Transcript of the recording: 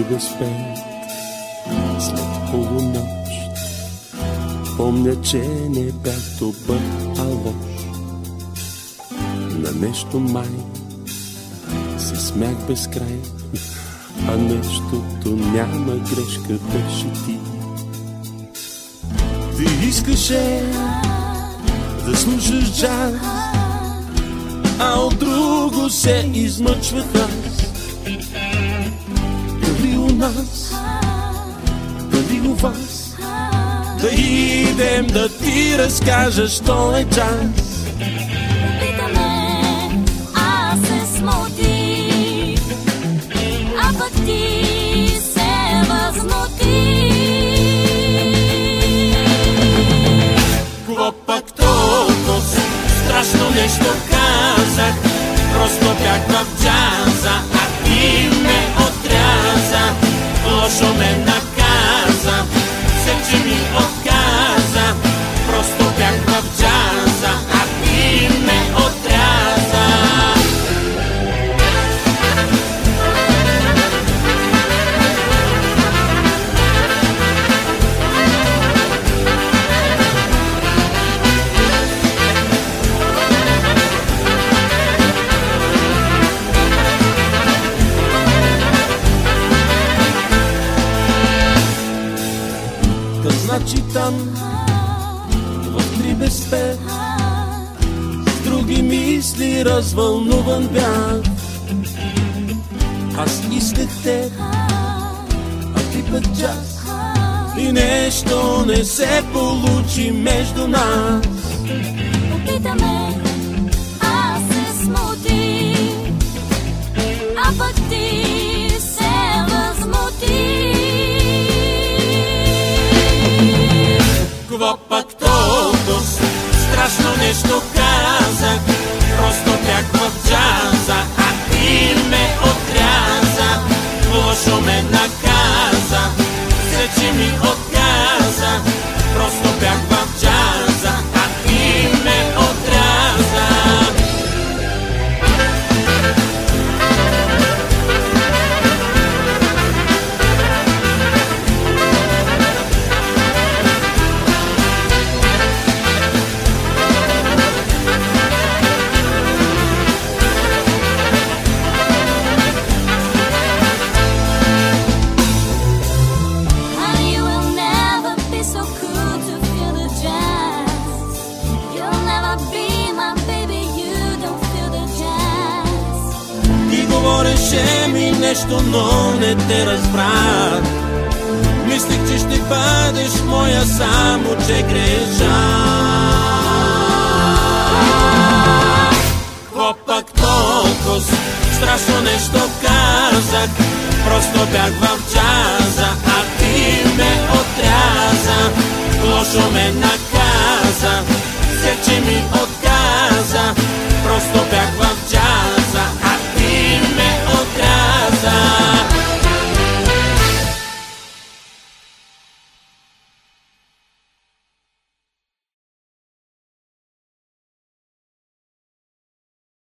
три без пет, след полунощ. Помня, че не бях добър, а лош. На нещо май се смях без край, а нещото няма грешка, беше ти. Ти искаше да слушаш джаз, а от друго се измъчвах аз. Дали у нас, дали у вас, да идем да ти разкажа, що е джаз. Питаме, аз се смутих, а пък ти се възмути. Кво пак толкова страшно нещо казах, просто бях в джаза, а ти ме отряза, лошо ме наказа, сече ми отказа, просто бях в джаза, а ти ме отряза. Значи там, в три без пет, с други мисли развълнуван бях. Аз исках теб, а ти пък джаз, и нещо не се получи между нас. Питаме, аз се смутих, а пък ти се възмути. Кво пак толкова страшно нещо казах, просто бях в джаза, а ти ме отряза, лошо ме наказа, сече ми отказа, просто бях в джаза, а ти ме отряза. Говореше ми нещо, но не те разбрах. Мислих, че ще бъдеш моя, само че греша. Кво пак толкова страшно нещо казах, просто бях в джаза, а ти ме отряза, лошо ме наказа, сече ми